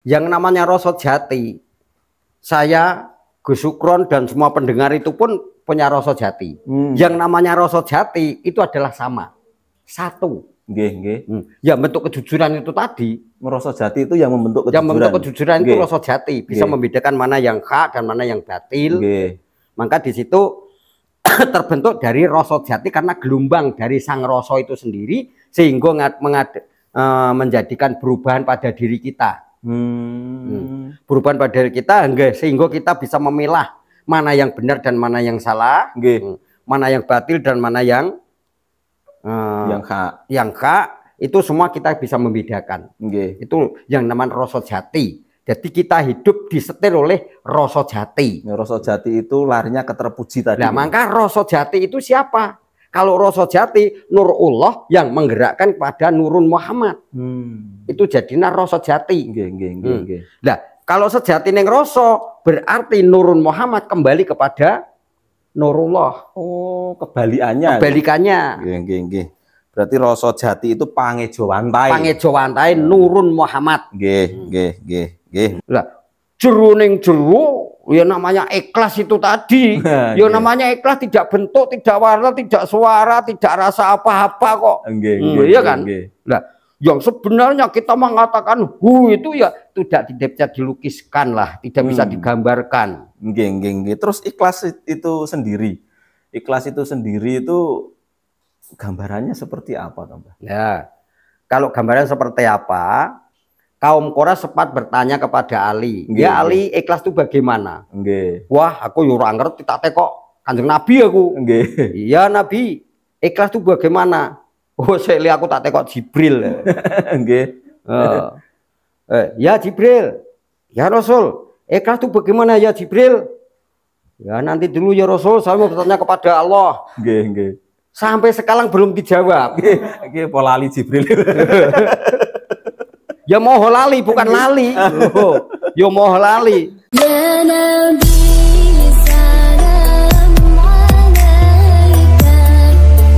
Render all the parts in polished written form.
Yang namanya rasa jati, saya, Gus Sukron dan semua pendengar itu pun punya rasa jati. Yang namanya rasa jati itu adalah sama, satu. Ya bentuk kejujuran itu tadi. Rasa jati itu yang membentuk kejujuran. Yang membentuk kejujuran itu rasa jati, bisa membedakan mana yang hak dan mana yang batil. Maka di situ terbentuk dari rasa jati karena gelombang dari sang rasa itu sendiri sehingga menjadikan perubahan pada diri kita. Perubahan pada diri kita sehingga kita bisa memilah mana yang benar dan mana yang salah, mana yang batil dan mana yang hak, itu semua kita bisa membedakan. Itu yang namanya rasa jati. Jadi kita hidup disetir oleh rasa jati. Rasa jati itu larinya ke terpuji tadi. Nah, maka rasa jati itu siapa? Kalau rasa jati, Nurullah yang menggerakkan pada Nurun Muhammad. Itu jadinya rasa jati. Nah, kalau sejati neng rasa, berarti Nurun Muhammad kembali kepada Nurullah. Oh, kebalikannya. Kebalikannya. Berarti rasa jati itu pangejowantai. Pangejowantai Nurun Muhammad. Lah, jeru ning jeru ya namanya ikhlas itu tadi. Ya namanya ikhlas, tidak bentuk, tidak warna, tidak suara, tidak rasa apa-apa kok. Iya kan? Nah, yang sebenarnya kita mengatakan itu ya tidak bisa dilukiskan lah, tidak bisa digambarkan. Terus ikhlas itu sendiri. Ikhlas itu sendiri itu gambarannya seperti apa, Mbah? Ya. Kalau gambarannya seperti apa? Kaum Quraisy sempat bertanya kepada Ali, ya Ali, ikhlas itu bagaimana? Wah, aku yo ora ngerti, tak tekok Kanjeng Nabi aku. Iya Nabi, ikhlas itu bagaimana? Oh, saya aku tak tekok Jibril. Ya Jibril, ya Rasul, ikhlas itu bagaimana ya Jibril? Ya nanti dulu ya Rasul, saya mau bertanya kepada Allah. Sampai sekarang belum dijawab. Polali Jibril. Ya mau lali bukan lali. Ya mau lali. Ya Nabi salam alaika,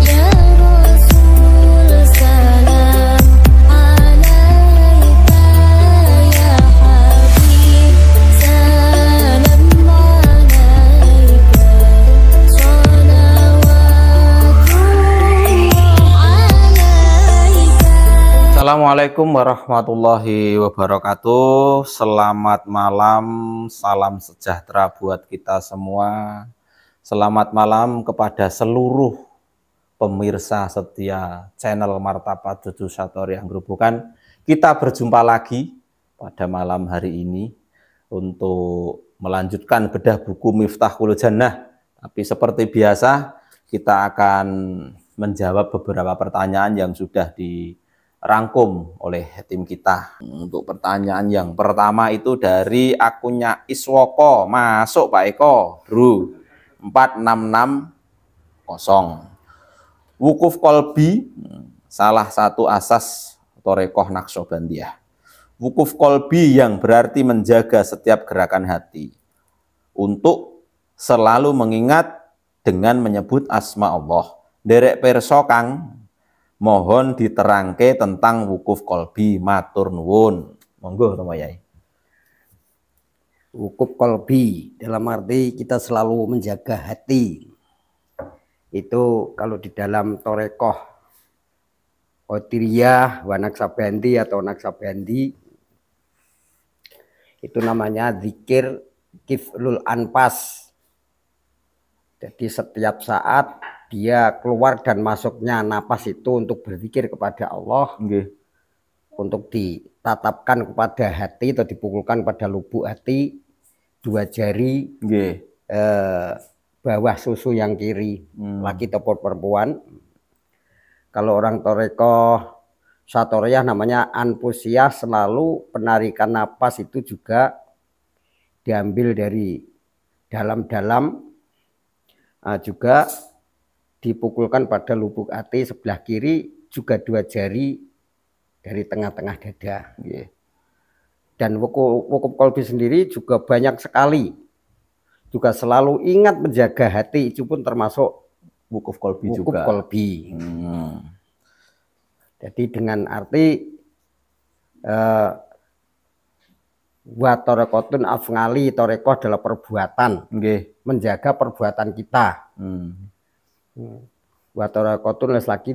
ya Rasul salam alaika, ya Habib salam alaika, salawatullah alaika. Assalamualaikum warahmatullahi wabarakatuh. Selamat malam, salam sejahtera buat kita semua. Selamat malam kepada seluruh pemirsa setia channel Martabat Dudu Satori yang Gerobokan. Kita berjumpa lagi pada malam hari ini untuk melanjutkan bedah buku Miftahul Jannah. Tapi seperti biasa kita akan menjawab beberapa pertanyaan yang sudah dirangkum oleh tim kita. Untuk pertanyaan yang pertama itu dari akunnya Iswoko. Masuk Pak Eko, Bro. 4660. Wukuf kolbi, salah satu asas Thorekoh Naqsyabandiyah. Wukuf kolbi yang berarti menjaga setiap gerakan hati untuk selalu mengingat dengan menyebut asma Allah. Derek perso Kang, mohon diterangke tentang wukuf kolbi, matur nuwun. Monggo Romo Yai. Wukuf kolbi dalam arti kita selalu menjaga hati. Itu kalau di dalam Thorekoh Qadiriyah wa Naqsyabandi atau Naqsyabandi itu namanya zikir kiflul anfas. Jadi setiap saat dia keluar dan masuknya napas itu untuk berzikir kepada Allah, untuk ditatapkan kepada hati atau dipukulkan pada lubuk hati, dua jari, bawah susu yang kiri, laki ataupun perempuan. Kalau orang Thorekoh Satoriyah namanya anfusiyah, selalu penarikan napas itu juga diambil dari dalam-dalam, juga dipukulkan pada lubuk hati sebelah kiri, juga dua jari dari tengah-tengah dada. Dan wukuf kolbi sendiri juga banyak sekali, juga selalu ingat menjaga hati, itu pun termasuk wukuf kolbi wukuf juga. kolbi. Jadi dengan arti Wa torekotun afngali, toreko adalah perbuatan. Nggih. Menjaga perbuatan kita. Wa torekotun lagi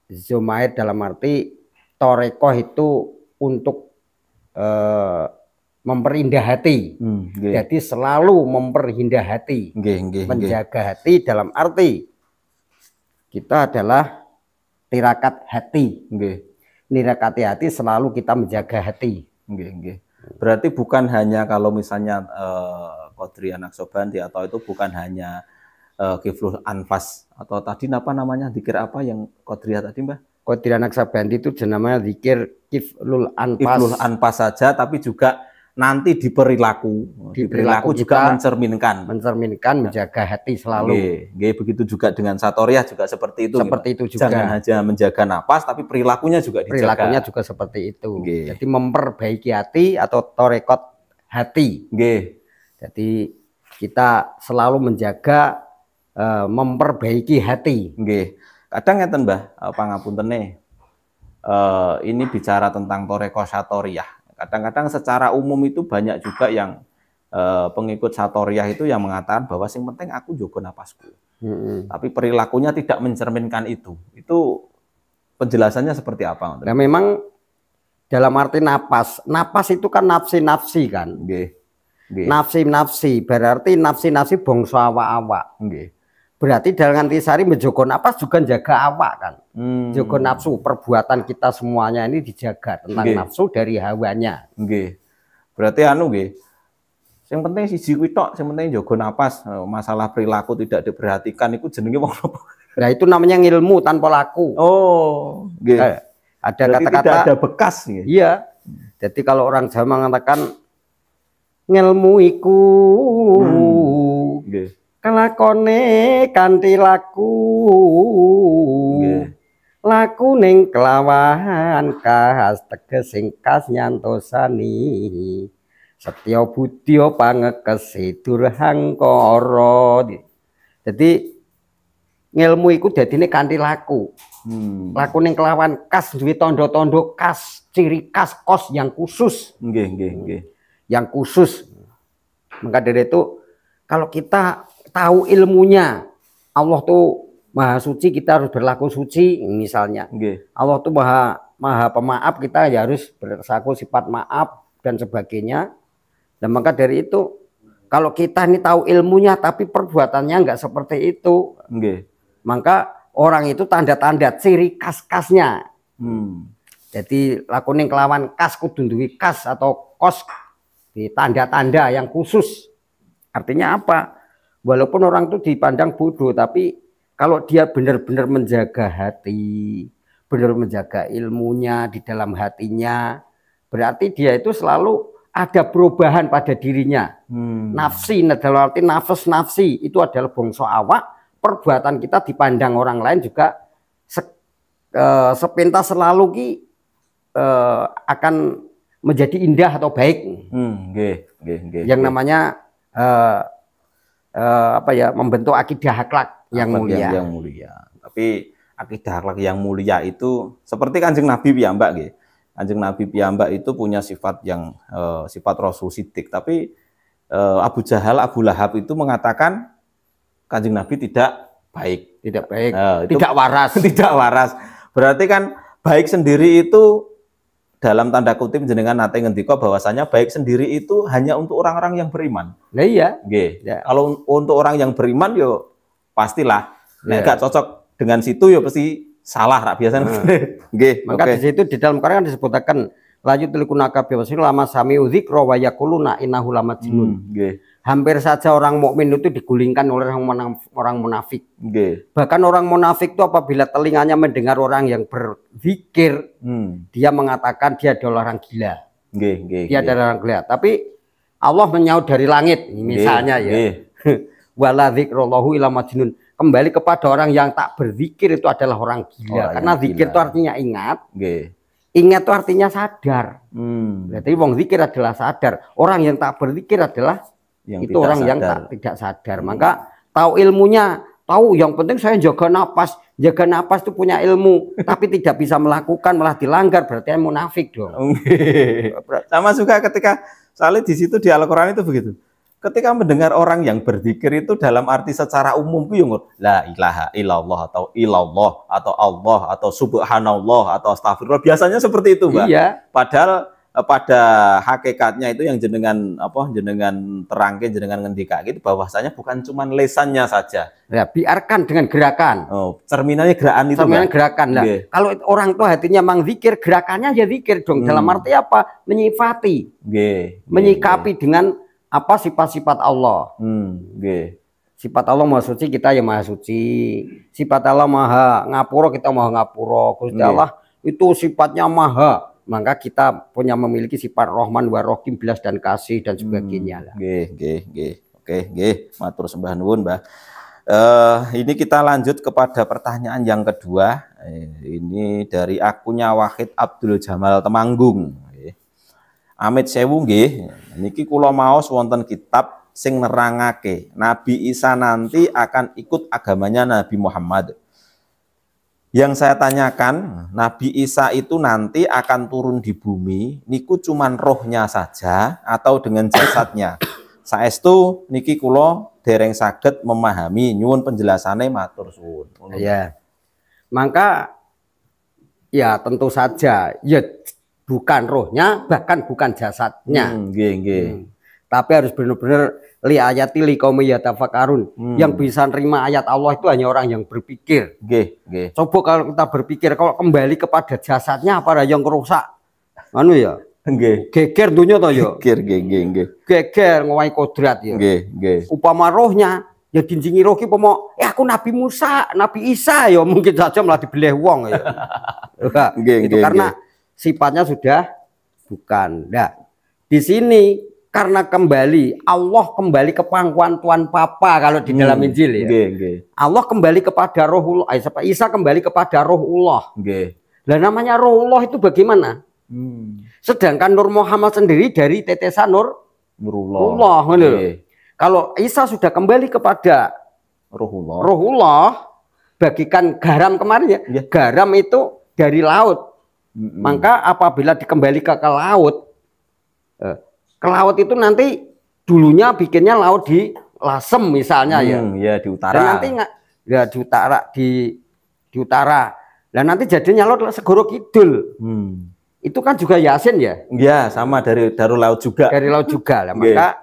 zomair dalam arti toreko itu untuk memperindah hati. Jadi selalu memperindah hati. Menjaga hati dalam arti kita adalah tirakat hati. Nirakati hati selalu kita menjaga hati. Berarti bukan hanya kalau misalnya Qadriyah Naqsabandi atau itu bukan hanya Kiflul Anfas atau tadi apa namanya zikir apa yang Qadriyah tadi Mbah? Qadriyah Naqsabandi itu namanya zikir Kiflul Anfas. Kiflul Anfas saja, tapi juga nanti di perilaku juga mencerminkan menjaga hati selalu. Begitu juga dengan Satoriyah juga seperti itu. Seperti itu juga. Jangan hanya menjaga napas, tapi perilakunya juga dijaga. Perilakunya juga seperti itu. Jadi memperbaiki hati atau torekot hati. Jadi kita selalu menjaga memperbaiki hati. Kadang ngeten Mbah, pangapuntene. Ini bicara tentang toreko Satoriyah. Kadang-kadang secara umum itu banyak juga yang pengikut Satoriyah itu yang mengatakan bahwa yang penting aku jaga napasku. Tapi perilakunya tidak mencerminkan itu. Itu penjelasannya seperti apa? Nah, memang dalam arti napas itu kan nafsi-nafsi kan. Nafsi-nafsi berarti nafsi-nafsi bangsa awak-awak. Berarti dalam intisari menjaga napas juga jaga awak kan. Jaga nafsu, perbuatan kita semuanya ini dijaga tentang nafsu dari hawanya. Berarti yang penting siji kuwi tok, yang penting jaga napas. Masalah perilaku tidak diperhatikan itu jenenge wong apa? Nah, itu namanya ilmu tanpa laku. Ada kata-kata tidak ada bekas. Iya. Jadi kalau orang Jawa mengatakan ngelmu iku kelakone kanthi laku. Laku ning kelawan kas tegesing kas nyantosani. Setya budya pangekesi durhangkara. Jadi ngilmu iku dadine kanthi laku. Laku ning kelawan kas duwe tanda-tanda kas, ciri khas kos yang khusus. Yang khusus. Maka dari itu kalau kita tahu ilmunya, Allah tuh Maha Suci, kita harus berlaku suci misalnya. Allah tuh maha pemaaf, kita ya harus berlaku sifat maaf dan sebagainya. Dan maka dari itu kalau kita ini tahu ilmunya tapi perbuatannya nggak seperti itu, maka orang itu tanda-tanda ciri khas-khasnya. Jadi lakuning kelawan kas kudu duwe kas atau kos di tanda-tanda yang khusus. Artinya apa? Walaupun orang itu dipandang bodoh, tapi kalau dia benar-benar menjaga hati, benar menjaga ilmunya di dalam hatinya, berarti dia itu selalu ada perubahan pada dirinya. Nafsi, dalam arti nafsi itu adalah bangsa awak. Perbuatan kita dipandang orang lain juga sepintas selalu akan menjadi indah atau baik. Yang namanya membentuk akidah akhlak yang mulia. Tapi akidah akhlak yang mulia itu seperti Kanjeng Nabi piyambak nggih. Kanjeng Nabi piyambak itu punya sifat yang sifat Rasul Siddiq, tapi Abu Jahal, Abu Lahab itu mengatakan Kanjeng Nabi tidak baik. Tidak waras. Tidak waras. Berarti kan baik sendiri itu dalam tanda kutip jenengan nate ngendika bahwasanya baik sendiri itu hanya untuk orang-orang yang beriman. Nah iya. Kalau untuk orang yang beriman yo pastilah. Nek gak cocok dengan situ yo pasti salah rak biasanya. Maka di situ di dalam Quran disebutkan lanjut likunaka biwasil lama sami dzikra wa yaquluna innahu lamajnun. Hampir saja orang mukmin itu digulingkan oleh orang munafik. Bahkan orang munafik itu apabila telinganya mendengar orang yang berzikir, dia mengatakan dia adalah orang gila. Dia adalah orang gila. Tapi Allah menyaut dari langit, misalnya ya. Wala dzikrullahu ila majnun. Kembali kepada orang yang tak berzikir itu adalah orang gila. Karena zikir itu artinya ingat. Ingat itu artinya sadar. Berarti wong zikir adalah sadar. Orang yang tak berzikir adalah itu orang yang tidak sadar. Maka tahu ilmunya tahu yang penting saya jaga napas. Jaga napas itu punya ilmu, tapi tidak bisa melakukan malah dilanggar, berarti munafik dong. Sama juga ketika soalnya di situ di Al-Qur'an itu begitu. Ketika mendengar orang yang berzikir itu dalam arti secara umum itu yang la ilaha illallah atau ilallah atau Allah atau subhanallah atau astagfirullah, biasanya seperti itu, Mbak. Iya. Padahal pada hakikatnya itu yang jenengan terangke jenengan ngendika gitu bahwasanya bukan cuma lesannya saja. Ya, biarkan dengan gerakan. Oh, cerminannya gerakan itu. Cerminan gerakan lah. Kalau orang tuh hatinya mang zikir, gerakannya ya zikir dong. Dalam arti apa? Menyifati. Menyikapi dengan apa sifat-sifat Allah. Sifat Allah maha suci, kita ya maha suci. Sifat Allah maha ngapura, kita maha ngapura. Gusti Allah itu sifatnya maha. Maka kita punya memiliki sifat Rahman wa Rahim, belas dan kasih dan sebagainya lah. Oke, matur sembah nuwun, Mbah. Ini kita lanjut kepada pertanyaan yang kedua. Ini dari akunnya Wahid Abdul Jamal Temanggung. Amit sewu nggih, niki kula maos wonten kitab sing nerangake Nabi Isa nanti akan ikut agamanya Nabi Muhammad. Yang saya tanyakan, Nabi Isa itu nanti akan turun di bumi, niku cuman rohnya saja atau dengan jasadnya? Saestu niki kula dereng saged memahami, nyuwun penjelasannya matur suwun. Ya. Maka ya tentu saja ya bukan rohnya, bahkan bukan jasadnya. Tapi harus benar-benar li ayati li qaumi yatafakkarun. Yang bisa nerima ayat Allah itu hanya orang yang berpikir. Coba kalau kita berpikir, kalau kembali kepada jasadnya apa yang rusak? Anu ya. Geger dunia toh ya. Geger ngowahi kodrat ya. Upama rohnya ya dinjingi roh ki pomo aku Nabi Musa, Nabi Isa ya mungkin saja malah dibeleh wong ya. Itu karena sifatnya sudah bukan. Nah, di sini karena kembali Allah kembali ke pangkuan Tuhan Papa kalau di dalam Injil ya. Allah kembali kepada Rohullah, Isa kembali kepada Rohullah. Lah namanya Rohullah itu bagaimana? Sedangkan Nur Muhammad sendiri dari tetesan Nurullah. Kalau Isa sudah kembali kepada Rohullah, bagikan garam kemarin ya. Garam itu dari laut. Maka apabila dikembali ke laut, ke laut itu nanti dulunya bikinnya laut di Lasem misalnya ya di utara. Dan nanti ya di utara. Dan nanti jadinya laut Segoro Kidul. Itu kan juga Yasin ya? Iya, sama dari laut juga. Dari laut juga lah. Maka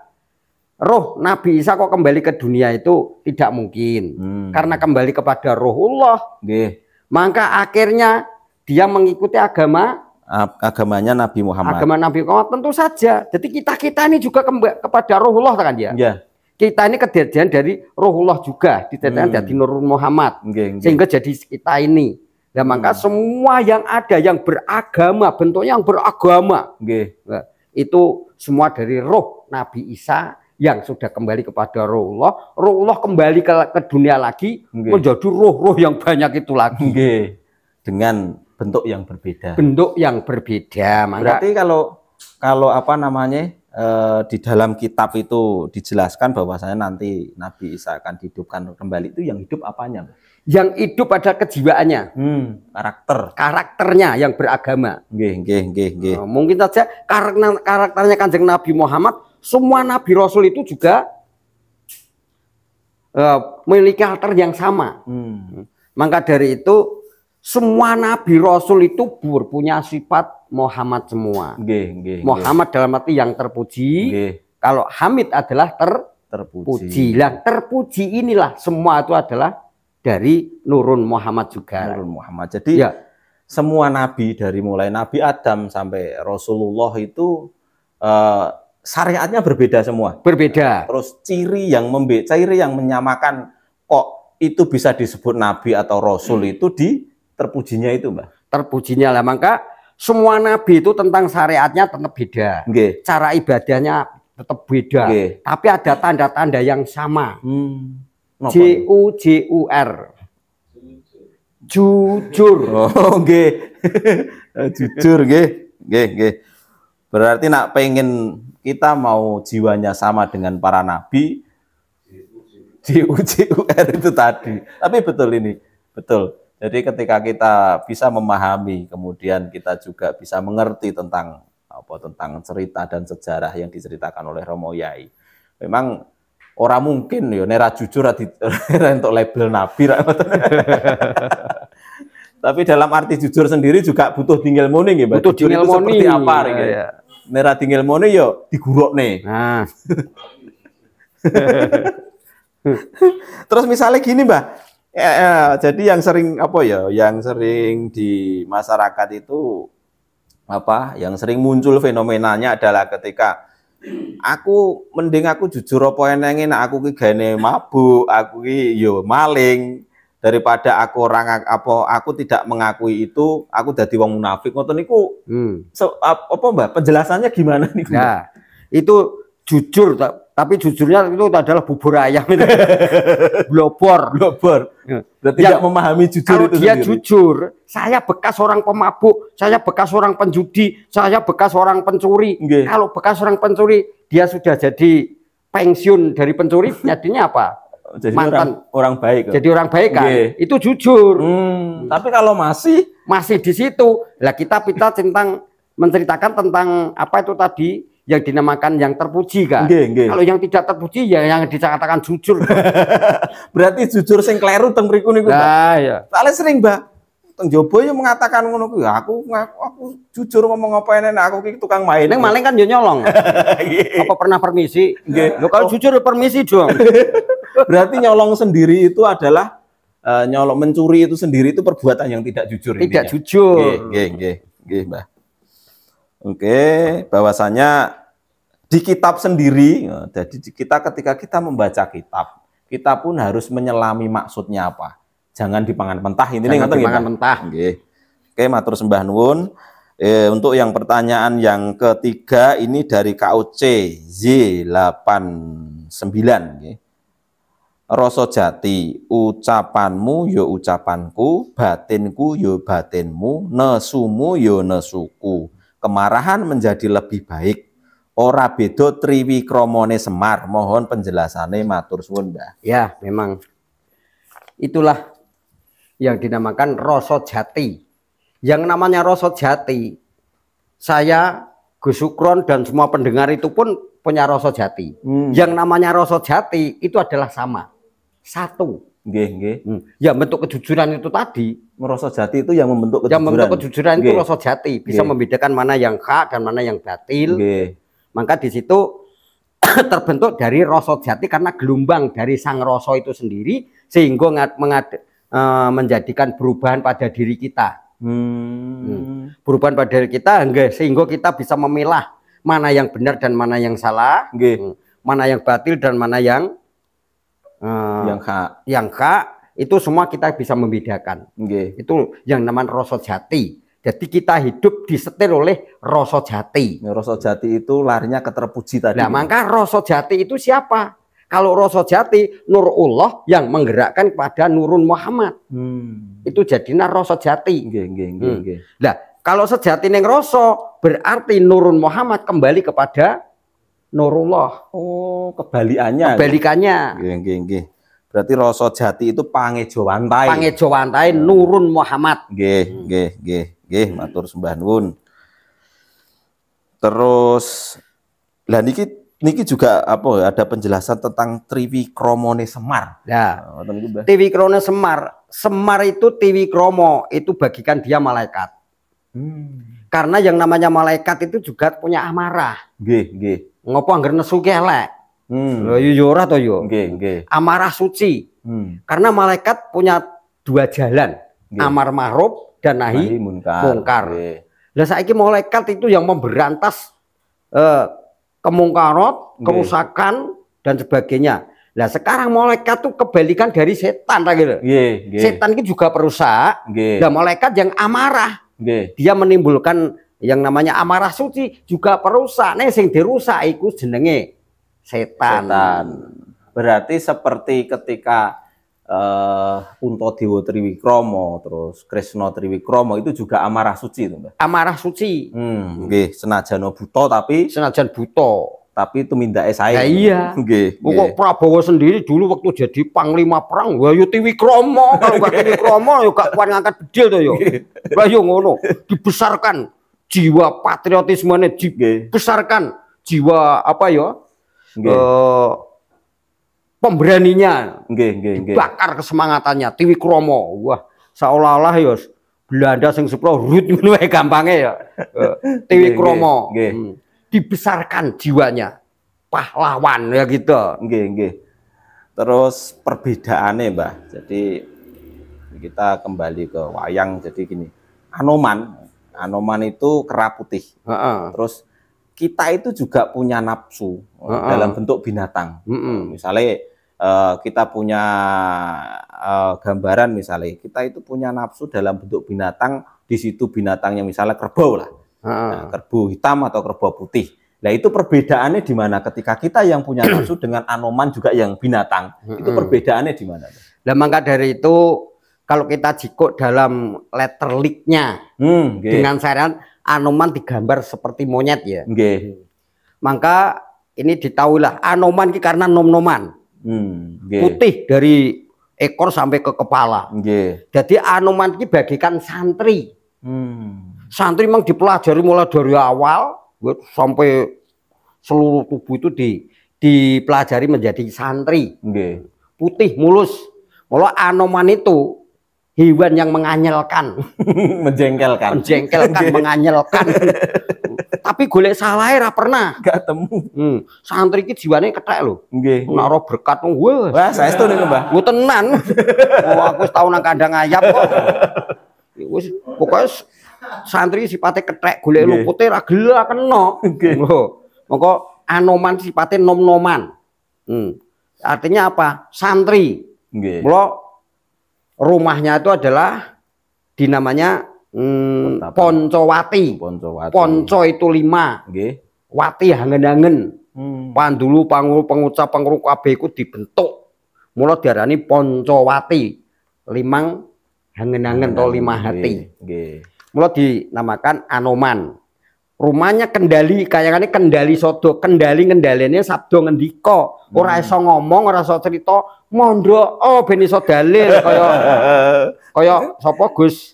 roh Nabi Isa kok kembali ke dunia itu tidak mungkin. Karena kembali kepada Rohullah. Maka akhirnya dia mengikuti agamanya Nabi Muhammad. Agama Nabi Muhammad tentu saja. Jadi kita ini juga kepada Rohullah kan ya. Kita ini kejadian dari Rohullah juga, ditetakan dari Nur Muhammad. Sehingga jadi kita ini. Nah, maka semua yang ada yang beragama, bentuknya yang beragama. Nah, itu semua dari roh Nabi Isa yang sudah kembali kepada Rohullah. Rohullah kembali ke dunia lagi menjadi roh-roh yang banyak itu lagi. Dengan bentuk yang berbeda. Berarti kalau apa namanya di dalam kitab itu dijelaskan bahwasanya nanti Nabi Isa akan dihidupkan kembali, itu yang hidup apanya? Yang hidup pada kejiwaannya, karakternya yang beragama. Mungkin saja karakternya Kanjeng Nabi Muhammad, semua Nabi Rasul itu juga memiliki karakter yang sama. Maka dari itu semua Nabi Rasul itu punya sifat Muhammad semua. Muhammad dalam arti yang terpuji. Kalau Hamid adalah terpuji. Terpuji inilah semua itu adalah dari Nurun Muhammad juga. Nurun Muhammad. Jadi semua Nabi dari mulai Nabi Adam sampai Rasulullah itu syariatnya berbeda semua. Berbeda. Terus ciri yang menyamakan kok itu bisa disebut Nabi atau Rasul itu di terpujinya itu, Mbak. Terpujinya lah, maka semua nabi itu tentang syariatnya tetap beda. Cara ibadahnya tetap beda. Tapi ada tanda-tanda yang sama. JUJUR. Jujur. Oh, jujur, Berarti nak pengen kita mau jiwanya sama dengan para nabi, di UJUR itu tadi. Tapi betul ini, betul. Jadi ketika kita bisa memahami, kemudian kita juga bisa mengerti tentang tentang cerita dan sejarah yang diceritakan oleh Romo Yai. Memang orang mungkin ya nera jujur untuk label nabi. Tapi dalam arti jujur sendiri juga butuh tinggal moni ya, butuh tinggal moni seperti apa ya. Nera tinggal moni yo digurukne. Nah. Terus misalnya gini, Mbah. Jadi yang sering yang sering di masyarakat itu yang sering muncul fenomenanya adalah ketika aku jujur apa enenge nek aku ki gane mabuk, aku ki yo maling, daripada aku aku tidak mengakui itu, aku dadi wong munafik. Ngoten niku Mbah? Penjelasannya gimana niku? Nah, itu jujur, tapi jujurnya itu adalah bubur ayam itu. Blobor. Berarti tidak memahami jujur kalau itu dia sendiri. Jujur, saya bekas orang pemabuk, saya bekas orang penjudi, saya bekas orang pencuri. Okay. Kalau bekas orang pencuri, dia sudah jadi pensiun dari pencuri, jadinya apa? Jadi mantan orang baik. Jadi orang baik kan? Okay. Itu jujur. Tapi kalau masih di situ, lah kita menceritakan tentang apa itu tadi yang dinamakan yang terpuji kan. Kalau yang tidak terpuji ya yang dikatakan jujur. Berarti jujur sing kleru teng mriku niku. Nah, ya. Soalnya sering, Mbak. Teng Jobo yo mengatakan ngono kuwi. Aku jujur ngomong apa enek aku ki tukang main. Ning maling kan yo nyolong. Apa pernah permisi? Nggih. Kalau jujur permisi dong. Berarti nyolong sendiri itu adalah mencuri itu sendiri itu perbuatan yang tidak jujur. Tidak jujur. Nggih, Mbak. Oke, bahwasanya di kitab sendiri, jadi ketika kita membaca kitab, kita pun harus menyelami maksudnya apa. Jangan dipangan mentah. Ini dipangan mentah. Oke, matur sembah nuwun. Untuk yang pertanyaan yang ketiga ini dari KUC Z89. Rasa jati, ucapanmu yo ucapanku, batinku yo batinmu, nesumu yo nesuku. Kemarahan menjadi lebih baik. Ora beda triwikromone Semar. Mohon penjelasannya, matur suwun, Mbah. Ya, memang itulah yang dinamakan rasa jati. Yang namanya rasa jati, saya, Gus Sukron dan semua pendengar itu pun punya rasa jati. Yang namanya rasa jati itu adalah sama, satu. Ya, bentuk kejujuran itu tadi. Rasa jati itu yang membentuk kejujuran. Yang membentuk kejujuran itu rasa jati, bisa membedakan mana yang hak dan mana yang batil. Maka di situ terbentuk dari rasa jati karena gelombang dari sang rasa itu sendiri sehingga menjadikan perubahan pada diri kita. Perubahan pada diri kita sehingga kita bisa memilah mana yang benar dan mana yang salah, mana yang batil dan mana yang hak, itu semua kita bisa membedakan. Itu yang namanya rasa jati. Jadi kita hidup disetir oleh rasa jati. Rasa jati itu larinya ke terpuji tadi. Nah, maka rasa jati itu siapa? Kalau rasa jati Nurullah yang menggerakkan kepada Nurun Muhammad. Itu jadinya rasa jati. Nah, kalau sejati ning rasa berarti Nurun Muhammad kembali kepada Nurullah. Oh, kebalikannya. Berarti rasa jati itu pangejawantai. Pangejawantai Nurun Muhammad. Nggih, matur sembah nuwun. Terus lah niki juga ada penjelasan tentang Triwikromone Semar. Ya. Triwikromone Semar. Semar itu Triwikromo, itu bagikan dia malaikat. Karena yang namanya malaikat itu juga punya amarah. Ngopo angger nesu ki elek. Lho yo ora to yo. Amarah suci. Karena malaikat punya dua jalan, amar ma'ruf dan nahi mungkar. Lah saiki malaikat itu yang memberantas kemungkarat, kerusakan dan sebagainya. Lah sekarang malaikat tuh kebalikan dari setan gitu. Setan itu juga perusak. Nah, malaikat yang amarah. Dia menimbulkan yang namanya amarah suci juga perusak. Nih sing dirusak iku jenenge setan. Berarti seperti ketika Puntadewa Triwikromo terus Kresna Triwikromo itu juga amarah suci itu, Mbak. Amarah suci. Senajan buta tapi senajan buta. tapi tumindake sae. Nah, iya. Nggih. Kok Prabowo sendiri dulu waktu jadi panglima perang, wah yo Triwikromo, kalau gak Triwikromo yo gak kuat ngangkat bedil to yo. Lah yo ngono, dibesarkan jiwa patriotismenya, dibesarkan jiwa apa yo? Pemberaninya. Dibakar kesemangatannya Triwikromo. Wah, seolah-olah yo Belanda sing sepro rut ngono wae gampange ya. Triwikromo. Dibesarkan jiwanya, pahlawan ya gitu. Terus perbedaannya Mbah, jadi kita kembali ke wayang. Jadi gini, Anoman itu kera putih. Terus kita itu juga punya nafsu dalam bentuk binatang. Misalnya kita punya gambaran, misalnya kita itu punya nafsu dalam bentuk binatang. Di situ binatangnya misalnya kerbau lah. Nah, kerbau hitam atau kerbau putih. Nah, itu perbedaannya di mana ketika kita yang punya nafsu dengan Anoman juga yang binatang. Itu perbedaannya di mana? Nah, maka dari itu kalau kita jikuk dalam letter licknya dengan saran Anoman digambar seperti monyet ya. Maka ini ditahuilah Anoman ini karena nom-noman. Putih dari ekor sampai ke kepala. Jadi Anoman ini bagikan santri. Santri memang dipelajari mulai dari awal sampai seluruh tubuh itu dipelajari menjadi santri. Putih mulus. Malah Anoman itu hewan yang menganyelkan, menjengkelkan, menganyelkan. Tapi golek salah ora pernah. Gak temu. Santri iki jiwane kethek lho. Nek ora berkat wah saestu niku Mbah. Ku tenan. Aku wis tau nang kandang ayam kok. Wis pokoke santri sifatnya kethek, golek lupute ra gelem kena. Mongko Anoman sifatnya nom-noman. Artinya apa? Santri. Mula rumahnya itu adalah dinamanya Poncowati. Ponco itu 5. Wati hangen-hangen. Pandulu pengucap pengurung kabeh iku dibentuk. Mula diarani Poncowati. 5 hangen-hangen atau 5 hati. Mula dinamakan Anoman. Rumahnya Kendali, kayakane Kendali Sodo, kendalinya sabdo ngendika. Ora iso ngomong, ora iso cerita, mondok ben iso dalil kaya sapa Gus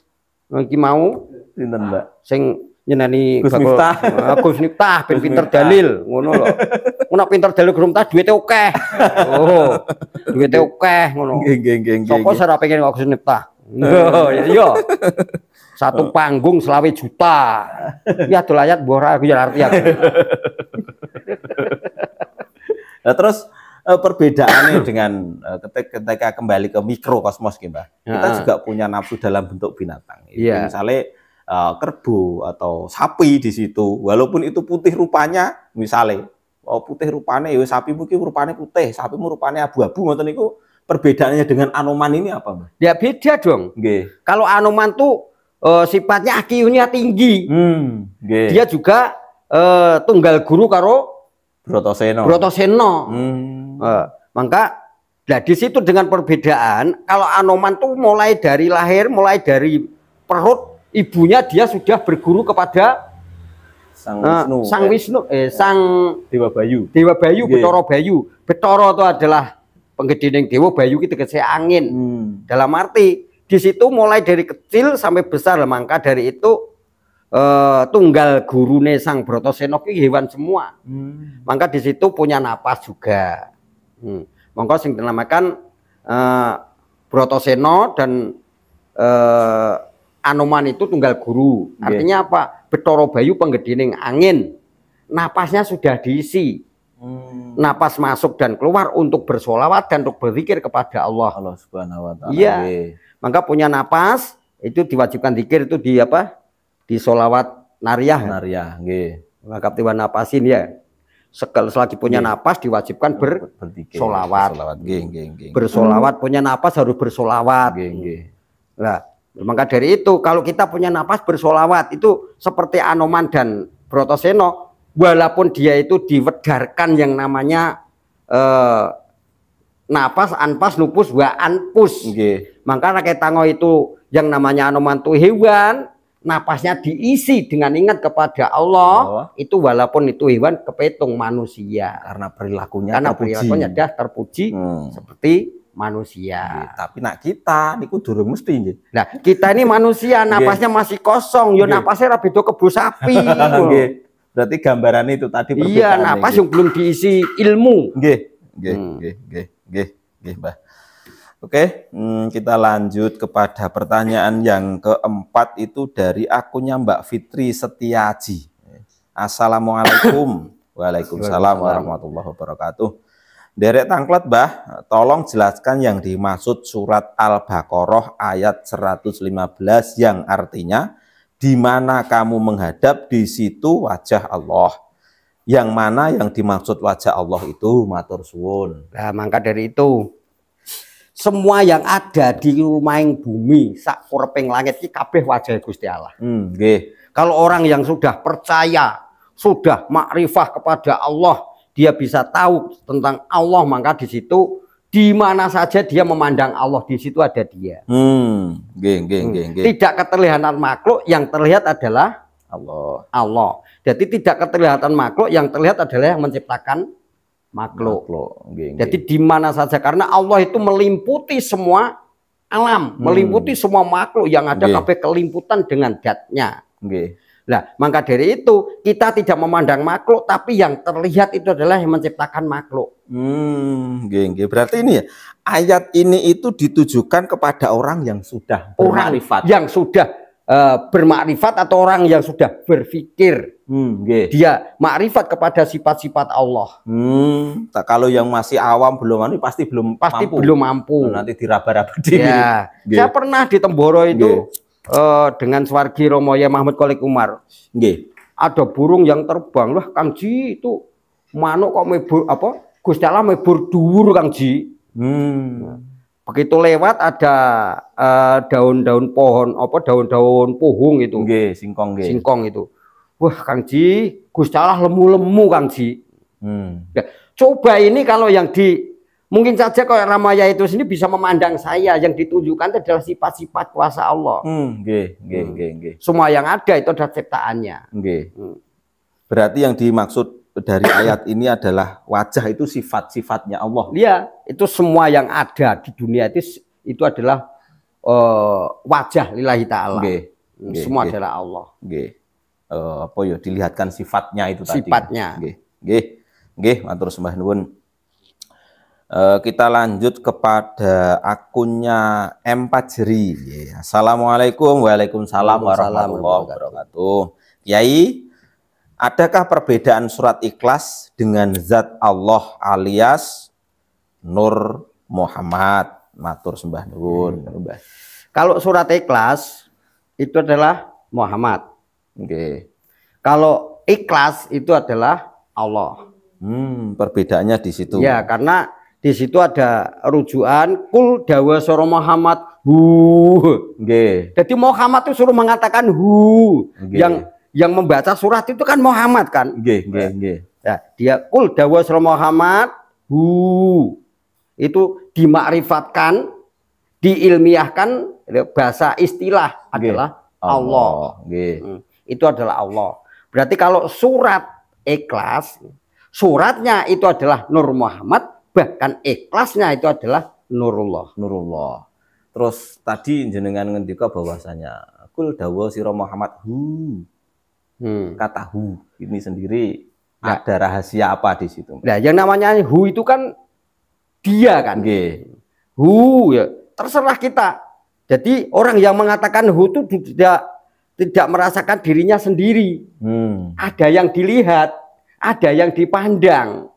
iki mau sinten Mbak sing nyenani Gus Miftah. Gus Miftah ben pinter dalil ngono lho. Ngono pinter dalil Gus Miftah duwite akeh. Oh, duwite akeh ngono. Nggih. Sapa sing ora pengen kok Gus Miftah? Iya. Satu panggung 20 juta. Ya dol ayat mbok ora aku ya arti aku. Nah, terus perbedaannya dengan ketika kembali ke mikrokosmos Mbah. Kita juga punya nafsu dalam bentuk binatang. Misalnya kerbau atau sapi di situ, walaupun itu putih rupanya, misalnya putih rupanya, ya sapi mungkin rupanya putih, sapi rupanya abu-abu, ngoten niku. Perbedaannya dengan Anoman ini apa, Mbah? Ya beda dong. Kalau Anoman tuh sifatnya IQ-nya tinggi. Dia juga tunggal guru karo Brotoseno. Maka nah di situ dengan perbedaan, kalau Anoman tuh mulai dari lahir, mulai dari perut ibunya dia sudah berguru kepada Sang Wisnu, Sang Dewa Bayu. Betara Bayu. Betara itu adalah penggedeng dewa, Bayu itu tegese angin. Dalam arti di situ mulai dari kecil sampai besar. Maka dari itu tunggal gurune Sang Brotoseno iki hewan semua. Maka di situ punya napas juga. Maka sing dinamakan Brotoseno dan Anoman itu tunggal guru. Artinya apa? Betara Bayu penggedeng angin. Napasnya sudah diisi. Napas masuk dan keluar untuk bersolawat dan untuk berzikir kepada Allah Subhanahu wa ta'ala. Iya. Maka punya napas itu diwajibkan zikir itu di apa? Di solawat nariyah. Maka tiwan napasin ya. Selagi punya napas diwajibkan bersolawat. Bersolawat punya napas harus bersolawat. Nah, maka dari itu kalau kita punya napas bersolawat itu seperti Anoman dan Brotoseno. Walaupun dia itu diwedarkan yang namanya napas, anpas, nupus, wa anpus. Maka rakyat tango itu yang namanya Anoman itu hewan, napasnya diisi dengan ingat kepada Allah, itu walaupun itu hewan kepetung manusia. Karena perilakunya dah terpuji seperti manusia. Tapi nak kita niku durung mesti nggih. Nah, kita ini manusia napasnya masih kosong, yo napasnya ra beda kebo sapi. Nggih. Berarti gambarannya itu tadi perbedaan. Iya, napas yang belum diisi ilmu. Nggih, Mbah. Oke, kita lanjut kepada pertanyaan yang keempat, itu dari akunnya Mbak Fitri Setiaji. Assalamualaikum. Waalaikumsalam warahmatullahi wabarakatuh. Derek tangklet, Mbah, tolong jelaskan yang dimaksud surat Al-Baqarah ayat 115 yang artinya di mana kamu menghadap di situ wajah Allah. Yang mana yang dimaksud wajah Allah itu, matur suwun. Nah, maka dari itu semua yang ada di rumahing bumi sak kureping langit iki kabeh wajah Gusti Allah. Kalau orang yang sudah percaya, sudah makrifah kepada Allah, dia bisa tahu tentang Allah, maka di situ di mana saja dia memandang Allah, di situ ada dia. Tidak keterlihatan makhluk, yang terlihat adalah Allah. Jadi tidak keterlihatan makhluk, yang terlihat adalah yang menciptakan makhluk. Jadi di mana saja, karena Allah itu melimputi semua alam, melimputi semua makhluk yang ada, kabeh kelimputan dengan zat-Nya. Nah, maka dari itu kita tidak memandang makhluk, tapi yang terlihat itu adalah yang menciptakan makhluk. Berarti ini ya, ayat ini itu ditujukan kepada orang yang sudah bermakrifat, yang sudah bermakrifat, atau orang yang sudah berpikir. Dia makrifat kepada sifat-sifat Allah. Kalau yang masih awam belum pasti belum mampu. Nanti diraba-raba ya. Saya pernah di Temboro itu dengan Swargi Romoya Mahmud Kolik Umar. Ada burung yang terbang, lah Kang Ji, itu manuk kok mebur Gusti Allah mebur dhuwur Kang Ji. Begitu lewat ada daun-daun pohon, daun-daun pohon itu. Singkong itu. Wah, Kang Ji, Gusti Allah lemu-lemu Kang Ji. Ya, coba ini kalau yang mungkin saja kalau Ramaya itu sini bisa memandang saya, yang ditunjukkan adalah sifat-sifat kuasa Allah. Semua yang ada itu adalah ciptaannya. Berarti yang dimaksud dari ayat ini adalah wajah itu sifat-sifatnya Allah. Iya, itu semua yang ada di dunia itu adalah wajah lillahi ta'ala. Semua adalah Allah. Dilihatkan sifatnya itu tadi. Sifatnya. Matur sembah nuwun. Kita lanjut kepada akunnya M Pajeri. Assalamualaikum. Waalaikumsalam warahmatullahi wabarakatuh. Kiai, adakah perbedaan surat Ikhlas dengan zat Allah alias Nur Muhammad? Matur sembah nuwun. Kalau surat Ikhlas itu adalah Muhammad. Kalau Ikhlas itu adalah Allah. Perbedaannya di situ. Ya, karena di situ ada rujukan kul dawa soro Muhammad Jadi Muhammad itu suruh mengatakan yang membaca surat itu kan Muhammad kan. Ya, dia kul dawa soro Muhammad itu dimakrifatkan, diilmiahkan, bahasa istilah adalah Allah. Itu adalah Allah. Berarti kalau surat Ikhlas, suratnya itu adalah Nur Muhammad, bahkan ikhlasnya itu adalah Nurullah. Terus tadi jenengan ngendika bahwasanya kul dawa sira Muhammad kata ini sendiri ada rahasia apa di situ? Nah, yang namanya itu kan dia kan. Ya, terserah kita. Jadi orang yang mengatakan itu tidak merasakan dirinya sendiri. Ada yang dilihat, ada yang dipandang.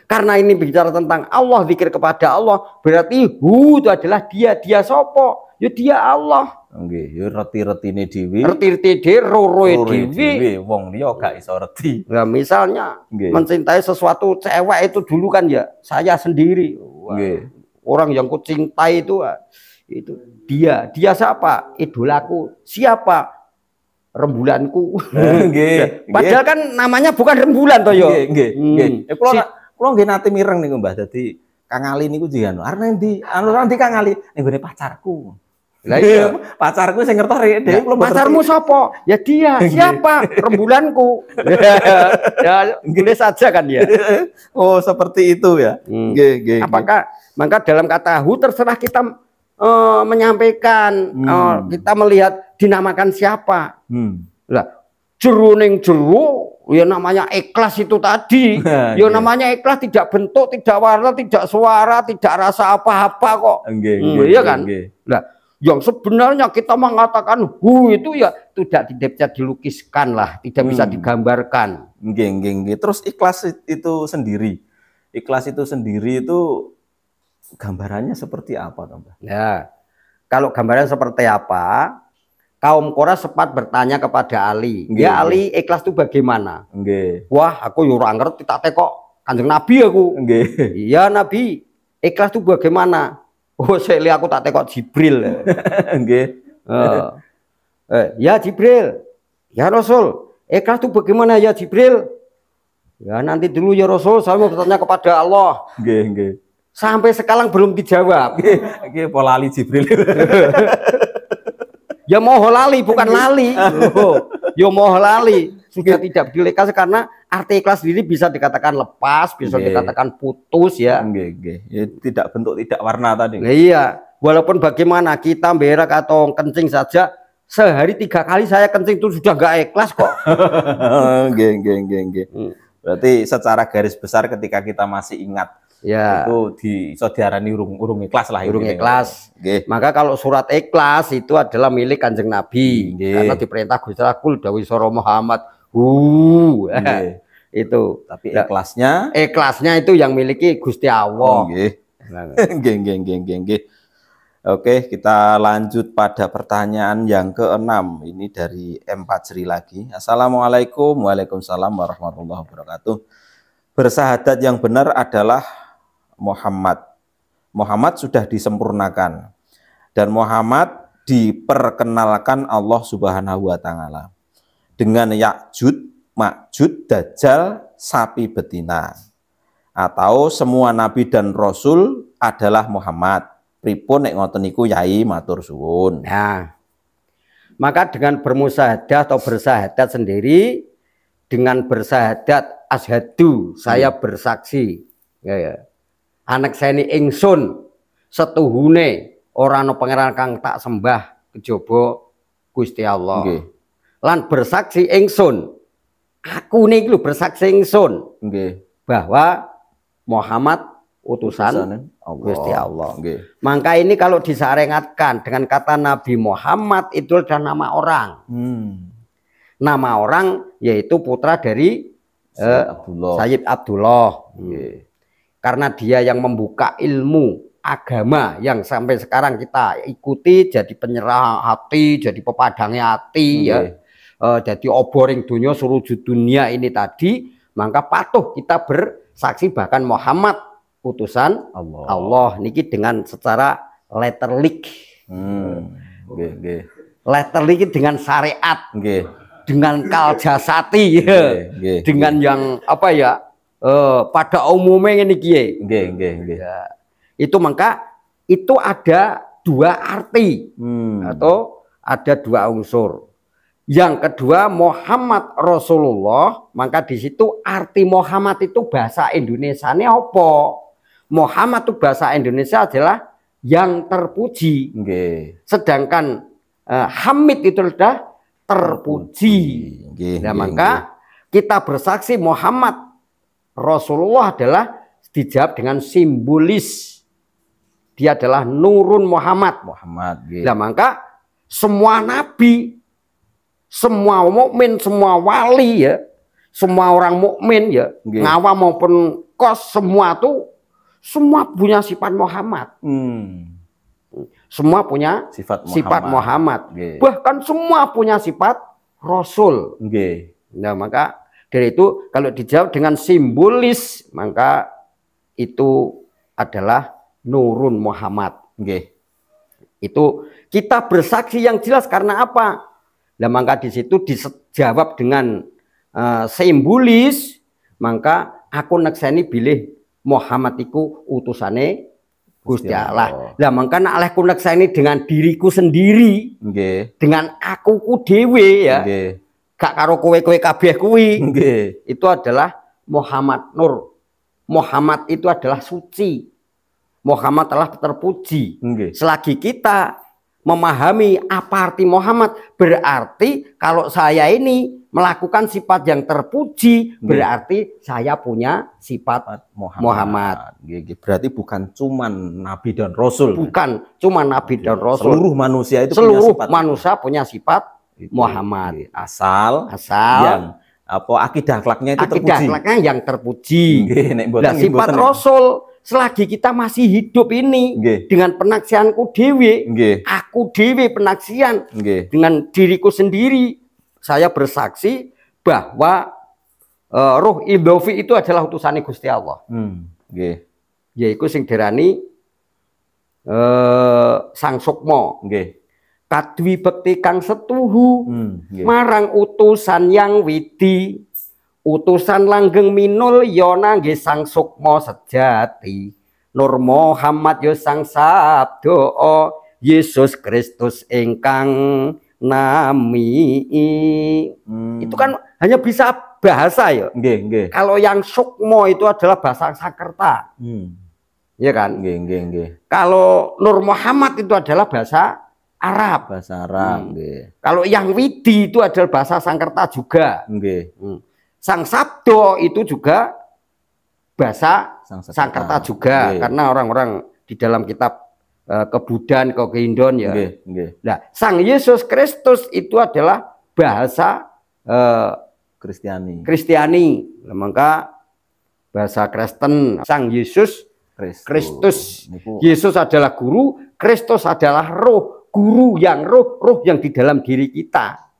Karena ini bicara tentang Allah, zikir kepada Allah, berarti itu adalah dia sopo, ya dia Allah. Reti-retine dhewe. Reti-reti dhewe, roroe dhewe. Wong liya gak iso reti. Nah, misalnya mencintai sesuatu cewek itu dulu kan ya saya sendiri. Orang yang ku cintai itu dia siapa? Idolaku. Siapa? Rembulanku. Padahal kan namanya bukan rembulan toh yo. Kula nggih nate mireng niku Mbah, dadi Kang Ali niku jian. Arep nanti Kang Ali ning gone pacarku. Lah iya. Pacarku sing ngerti dhewe kula Pacarmu sapa? Ya dia. Siapa? Rembulanku. Ya, boleh saja kan ya. Oh, seperti itu ya. Nggih, nggih. Apakah maka dalam kata hu terserah kita menyampaikan, kita melihat dinamakan siapa. Lah, jeruning jeru ya namanya ikhlas itu tadi. Ya namanya ikhlas, tidak bentuk, tidak warna, tidak suara, tidak rasa apa-apa kok. Iya kan? Nah, yang sebenarnya kita mengatakan hu itu ya tidak bisa dilukiskan lah, tidak bisa digambarkan. Terus ikhlas itu sendiri. Ikhlas itu sendiri itu gambarannya seperti apa, Mbah? Ya. Kalau gambarannya seperti apa? Kaum Quraisy sempat bertanya kepada Ali, ya Ali, ikhlas itu bagaimana? Wah, aku yo ora ngerti, tak tekok Kanjeng Nabi aku. Iya Nabi, ikhlas itu bagaimana? Oh, saya aku tak tekok Jibril. Ya Jibril, ya Rasul, ikhlas itu bagaimana ya Jibril? Ya nanti dulu ya Rasul, saya mau bertanya kepada Allah. Sampai sekarang belum dijawab. Pola Ali Jibril. Ya moho lali, bukan lali. Ya moho lali. Sudah tidak dilekas karena arti ikhlas sendiri bisa dikatakan lepas, bisa dikatakan putus ya. Ya. Tidak bentuk, tidak warna tadi. Nah, iya. Walaupun bagaimana kita berak atau kencing saja, sehari 3 kali saya kencing itu sudah nggak ikhlas kok. Berarti secara garis besar ketika kita masih ingat, ya itu diarani urung ikhlas lah. Urung ikhlas. Maka kalau surat ikhlas itu adalah milik Kanjeng Nabi. Karena diperintah Gusti Kul Dawi Soro Muhammad. Itu. Tapi ikhlasnya itu yang miliki Gusti Allah. Oke, kita lanjut pada pertanyaan yang ke-6. Ini dari M Fajri lagi. Assalamualaikum. Waalaikumsalam warahmatullahi wabarakatuh. Bersahadat yang benar adalah Muhammad. Muhammad sudah disempurnakan dan Muhammad diperkenalkan Allah Subhanahu wa taala dengan Ya'jud, Ma'jud, Dajjal, sapi betina. Atau semua nabi dan rasul adalah Muhammad. Pripun nek ngoten niku Yai matur suwun. Nah, maka dengan bermusyahadah atau bersahadat sendiri, dengan bersahadat asyhadu, saya bersaksi ya. Anak saya ini ingsun setuhune ora ana pangeran kang tak sembah kejaba Gusti Allah. Lan bersaksi ingsun, aku niki lho bersaksi ingsun bahwa Muhammad utusan Gusti Allah. Maka ini kalau disarengatkan dengan kata Nabi Muhammad itu adalah nama orang. Nama orang yaitu putra dari Sayyid Abdullah. Karena dia yang membuka ilmu agama yang sampai sekarang kita ikuti, jadi penyerah hati, jadi pepadangnya hati ya. Jadi oboring dunia, seluruh dunia ini tadi, maka patuh kita bersaksi bahkan Muhammad utusan Allah niki dengan secara letterlik. Letterlik dengan syariat. Dengan kaljasati dengan yang apa ya pada umumnya ini ya. Itu maka itu ada 2 arti atau ada 2 unsur. Yang kedua Muhammad Rasulullah, maka di situ arti Muhammad itu bahasa Indonesianya apa? Muhammad itu bahasa Indonesia adalah yang terpuji. Sedangkan Hamid itu adalah terpuji. Nah, maka kita bersaksi Muhammad Rasulullah adalah dijawab dengan simbolis. Dia adalah Nurun Muhammad. Nah, maka semua nabi, semua mukmin, semua wali ya, semua orang mukmin ya, ngawam maupun kos semua tuh semua punya sifat Muhammad. Semua punya sifat Muhammad. Bahkan semua punya sifat Rasul. Nah, maka dari itu kalau dijawab dengan simbolis, maka itu adalah Nurun Muhammad. Itu kita bersaksi yang jelas karena apa? Nah, maka di situ dijawab dengan simbolis, maka aku nekseni bilih Muhammad iku utusane Gusti Allah. Lah mangkana aleh kuneksa ini dengan diriku sendiri. Nggih. Dengan akuku dhewe ya. Nggih. Gak karo kowe-kowe kabeh kuwi. Nggih. Itu adalah Muhammad Nur. Muhammad itu adalah suci. Muhammad telah terpuji. Nggih. Selagi kita memahami apa arti Muhammad, berarti kalau saya ini melakukan sifat yang terpuji, berarti saya punya sifat Muhammad. Berarti bukan cuman Nabi dan Rasul. Bukan cuma Nabi dan Rasul. Seluruh manusia itu seluruh punya sifat. Manusia punya sifat Muhammad. Asal yang apa akidah akhlaknya itu terpuji. Akidah akhlaknya yang terpuji. Nah, sifat Rasul selagi kita masih hidup ini dengan penaksianku dewe, aku dewe penaksian dengan diriku sendiri, saya bersaksi bahwa roh idhofi itu adalah utusan Gusti Allah. Yaiku sing dirani Sang Sukma. Kadwi bekti kang setuhu marang utusan yang widi. Utusan langgeng minul yona nggih Sang Sukma sejati. Nur Muhammad yo sang sabdo Yesus Kristus ingkang nami. Itu kan hanya bisa bahasa ya. Kalau yang Sukma itu adalah bahasa Sakerta. Iya kan? Kalau Nur Muhammad itu adalah bahasa Arab. Kalau yang Widi itu adalah bahasa Sakerta juga. Sang Sabdo itu juga bahasa Sakerta juga, karena orang-orang di dalam kitab Kebudan, Kehindon ya. Nah, Sang Yesus Kristus itu adalah bahasa Kristiani. Maka bahasa Kristen, Sang Yesus Kristus. Yesus adalah guru, Kristus adalah roh, guru yang roh yang di dalam diri kita.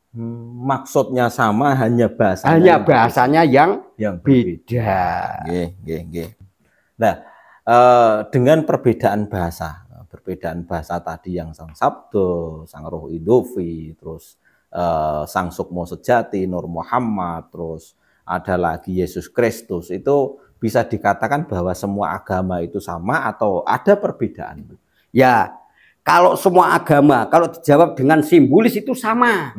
Maksudnya sama, hanya bahasanya yang beda. Nah, dengan perbedaan bahasa tadi yang Sang Sabdo, Sang Roh Idhofi, terus Sang Sukma Sejati, Nur Muhammad, terus ada lagi Yesus Kristus, itu bisa dikatakan bahwa semua agama itu sama atau ada perbedaan? Ya. Kalau semua agama, kalau dijawab dengan simbolis itu sama.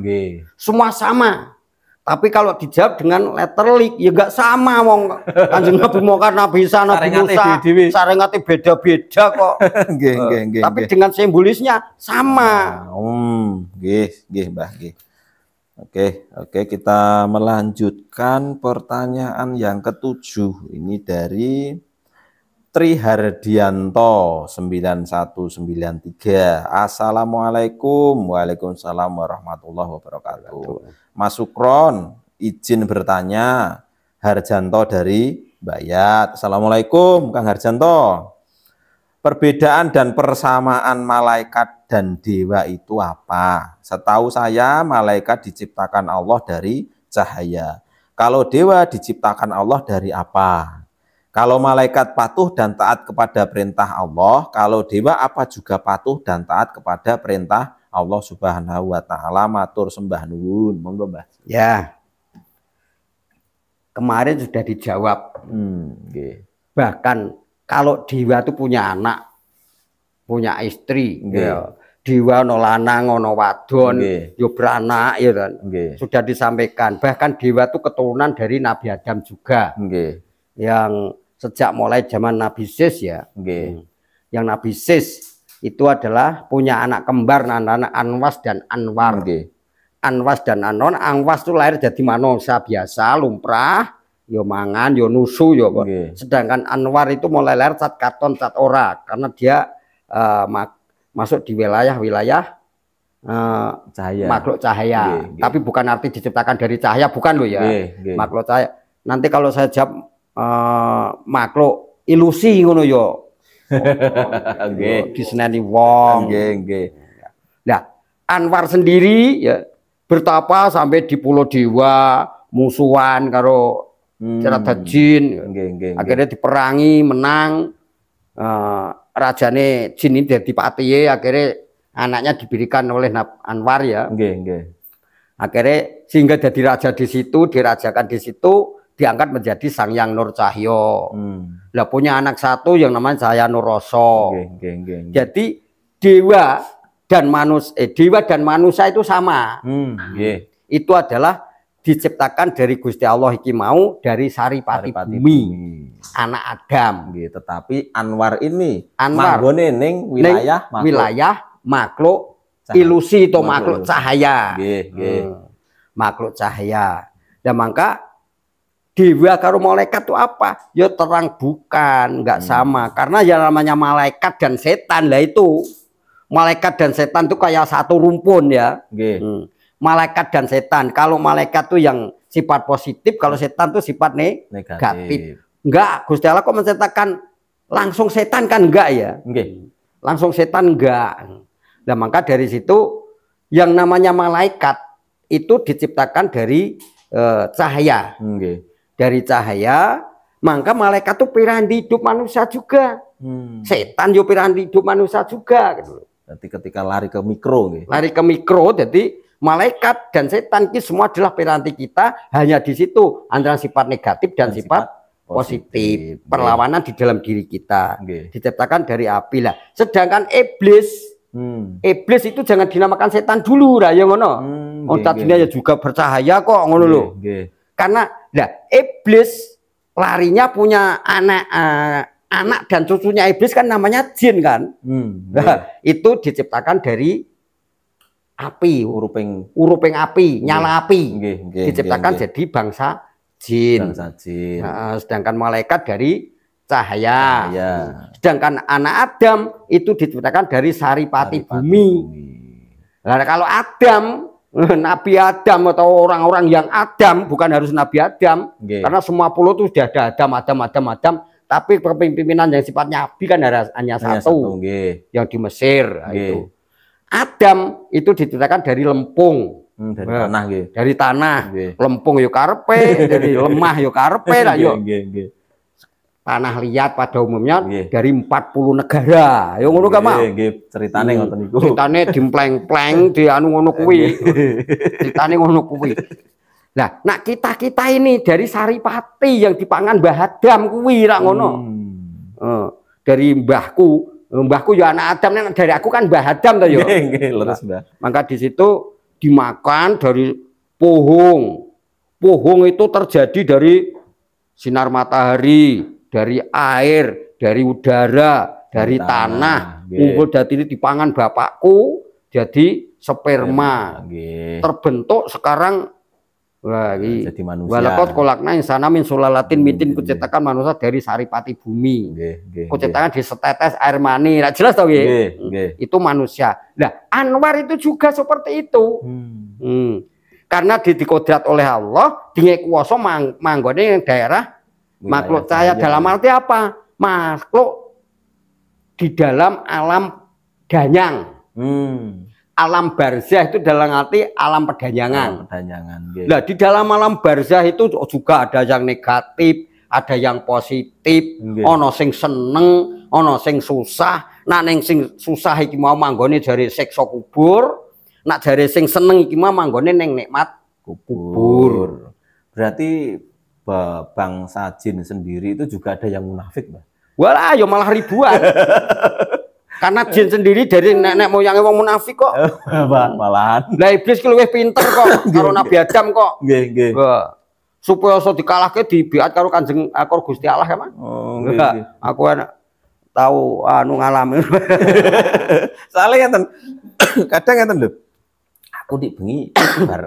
Semua sama. Tapi kalau dijawab dengan letterlik, ya nggak sama. Kanjeng Nabi Muhammad, Nabi Isa, Nabi Musa, sarengate beda-beda kok. Tapi dengan simbolisnya sama. Mbah. Oke, kita melanjutkan pertanyaan yang ke-7. Ini dari Tri Hardianto 9193. Assalamualaikum. Waalaikumsalam warahmatullahi wabarakatuh. Mas Sukron, izin bertanya. Harjanto dari Bayat. Assalamualaikum Kang Harjanto. Perbedaan dan persamaan malaikat dan dewa itu apa? Setahu saya malaikat diciptakan Allah dari cahaya. Kalau dewa diciptakan Allah dari apa? Kalau malaikat patuh dan taat kepada perintah Allah, kalau dewa apa juga patuh dan taat kepada perintah Allah Subhanahu wa taala? Matur sembah nuwun. Monggo, Mbah. Ya. Kemarin sudah dijawab. Bahkan kalau dewa itu punya anak, punya istri, ya. Dewa ono lanang, ono wadon, yo beranak ya kan. Sudah disampaikan. Bahkan dewa itu keturunan dari Nabi Adam juga. Yang sejak mulai zaman Nabi Sis ya. Yang Nabi Sis itu adalah punya anak kembar, anak Anwas dan Anwar. Anwas dan Anwar, Anwas itu lahir jadi manusia biasa, lumrah, yo mangan, yo nusu, yo. Sedangkan Anwar itu mulai lahir cat katon, cat ora, karena dia masuk di wilayah cahaya. Makhluk cahaya. Tapi bukan arti diciptakan dari cahaya, bukan loh ya. Makhluk cahaya. Nanti kalau saya jawab makhluk ilusi ngono yo. Diseneni wong. Nah, Anwar sendiri ya bertapa sampai di Pulau Dewa, musuhan karo cerita jin. Akhirnya diperangi, menang. Rajane jin ini jadi patiye, akhirnya anaknya diberikan oleh Anwar ya. Akhirnya sehingga jadi raja di situ, dirajakan di situ, diangkat menjadi Sang Hyang Nur Cahyo. Lah punya anak satu yang namanya Cahya Nur Rasa. Jadi dewa dan manusia itu sama. Itu adalah diciptakan dari Gusti Allah iki mau dari saripati bumi, anak Adam. Tetapi Anwar ini manggone ning wilayah makhluk ilusi atau makhluk cahaya. Makhluk cahaya. Dan maka dewa karo malaikat itu apa? Ya terang bukan, enggak sama. Karena yang namanya malaikat dan setan lah itu. Malaikat dan setan itu kayak satu rumpun ya. Malaikat dan setan. Kalau malaikat itu yang sifat positif, kalau setan itu sifat negatif. Enggak, Gusti Allah kok menciptakan langsung setan kan enggak ya? Langsung setan enggak. Nah, maka dari situ yang namanya malaikat itu diciptakan dari cahaya. Dari cahaya, maka malaikat itu piranti hidup manusia juga. Setan yo piranti hidup manusia juga gitu. Berarti ketika lari ke mikro, lari ke mikro, jadi malaikat dan setan itu semua adalah piranti kita, hanya di situ antara sifat negatif dan sifat positif. Perlawanan di dalam diri kita. Diciptakan dari api lah. Sedangkan iblis, iblis itu jangan dinamakan setan dulu lah, ya ngono. Tadinya ya juga bercahaya kok ngono lho. Karena iblis larinya punya anak dan cucunya iblis kan namanya jin kan. Itu diciptakan dari api, uruping api, nyala api. Diciptakan jadi bangsa jin. Sedangkan malaikat dari cahaya. Sedangkan anak Adam itu diciptakan dari saripati bumi. Nah, kalau Adam, Nabi Adam atau orang-orang yang Adam, bukan harus Nabi Adam, karena semua pulau itu sudah ada Adam. Tapi kepemimpinan yang sifatnya Nabi kan hanya satu, yang di Mesir. Itu Adam itu diciptakan dari lempung, dari tanah. Lempung yuk karpe, dari lemah yuk karpe lah yuk. Tanah liat pada umumnya dari 40 negara. Yang ngono gak mau? Ceritane ngoten niku. Ceritane dimpleng-pleng di anu ngono kuwi. Ceritane ngono kuwi. Nah, kita ini dari saripati yang dipangan Mbah Adam kuwi rak ngono. Dari mbahku ya anak Adam, dari aku kan Mbah Adam to ya. Leres Mbah. Maka di situ dimakan dari pohong. Pohong itu terjadi dari sinar matahari, dari air, dari udara, dari tanah. Unggul dadi ini dipangan bapakku jadi sperma. Terbentuk sekarang jadi manusia. Walakot kolakna insana min sulalatin mitin, kuciptakan manusia dari saripati bumi. Kuciptakan di setetes air mani. Nah, jelas toh itu manusia. Nah, Anwar itu juga seperti itu. Karena dikodrat oleh Allah, dengan kuasa manggone yang daerah makhluk cahaya. Dalam arti apa? Makhluk di dalam alam danyang. Alam barzah itu dalam arti alam perdanyangan. Nah, di dalam alam barzah itu juga ada yang negatif, ada yang positif. Ono sing seneng, ono sing susah. Nah, neng sing susah iki mau manggone jare siksa kubur. Nak jare sing seneng iki mah manggone ning nikmat kubur. Berarti bangsa jin sendiri itu juga ada yang munafik, Mbak? Walah, ya malah ribuan. Karena jin sendiri dari nenek moyangnya wong munafik kok. Malahan. Lah iblis ki luwih pinter kok karo Nabi Adam kok. Nggih. Supaya iso dikalahke dibiat karo Kanjeng akor Gusti Allah ya, Mas. Oh, nggih. Aku tahu anu ngalami. Soalnya ngeten. Kadang ngeten lho. Aku di bengi bar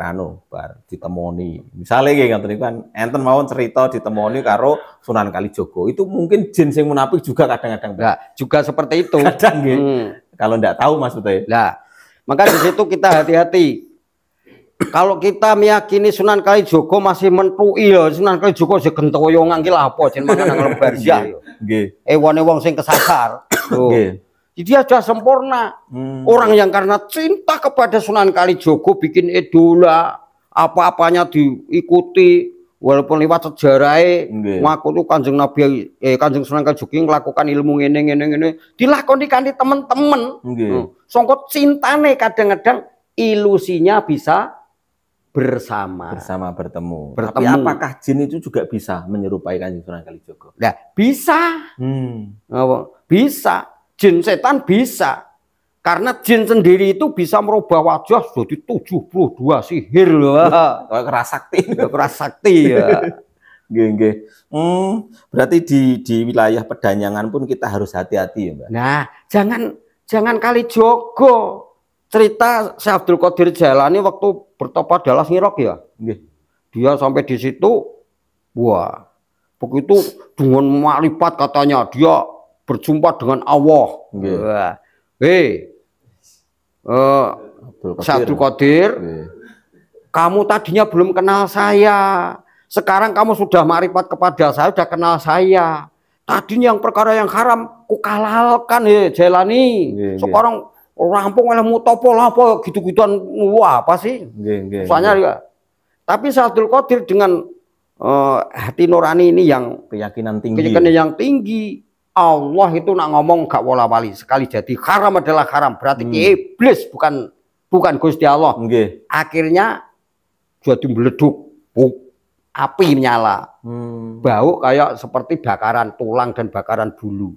ditemoni. Misalnya kayak ngeten kan enten mawon cerita ditemoni karo Sunan Kalijogo. Itu mungkin jin sing munafik juga kadang-kadang. Nah, juga seperti itu. Kadang kalau ndak tahu maksudnya. Nah, maka di situ kita hati-hati. Kalau kita meyakini Sunan Kalijogo masih mentui ya, Sunan Kalijogo sing gentoyongan ki lha apa jeneng mangan nang Lembarzah. Nggih. Ewane wong sing kesasar. Nggih. Dia sudah sempurna. Orang yang karena cinta kepada Sunan Kalijogo bikin idola, apa-apanya diikuti, walaupun lewat sejarahnya, ngaku tuh Kanjeng Nabi, Kanjeng Sunan Kalijogo melakukan ilmu ngene, dilakoni kanthi teman-teman. Songkot cintane kadang-kadang ilusinya bisa bersama. Bersama bertemu. Bertemu. Tapi apakah jin itu juga bisa menyerupai Kanjeng Sunan Kalijaga? Nah, bisa. Bisa. Jin setan bisa. Karena jin sendiri itu bisa merubah wajah jadi 72 sihir loh. Keras sakti. Keras sakti ya. Nggih. Berarti di wilayah Pedanyangan pun kita harus hati-hati ya, Mbak. Nah, jangan Kalijogo. Cerita Syekh Abdul Qadir Jailani waktu bertobat Dallas Ngirok ya. Nggih. Dia sampai di situ, wah, begitu dengan makrifat katanya dia berjumpa dengan Allah. Wah. Syekh Abdul Qadir, kamu tadinya belum kenal saya. Sekarang kamu sudah makrifat kepada saya, sudah kenal saya. Tadinya yang perkara yang haram, kukalalkan Jailani. Sekarang rampung oleh mutopo apa gitu-gituan, wah apa sih? Soalnya ya. Tapi Syekh Abdul Qadir dengan hati nurani ini yang keyakinan tinggi. Allah itu nak ngomong gak wala-wali sekali jadi haram adalah haram, berarti iblis bukan Gusti Allah. Akhirnya jadi meleduk, api menyala, bau kayak seperti bakaran tulang dan bakaran bulu.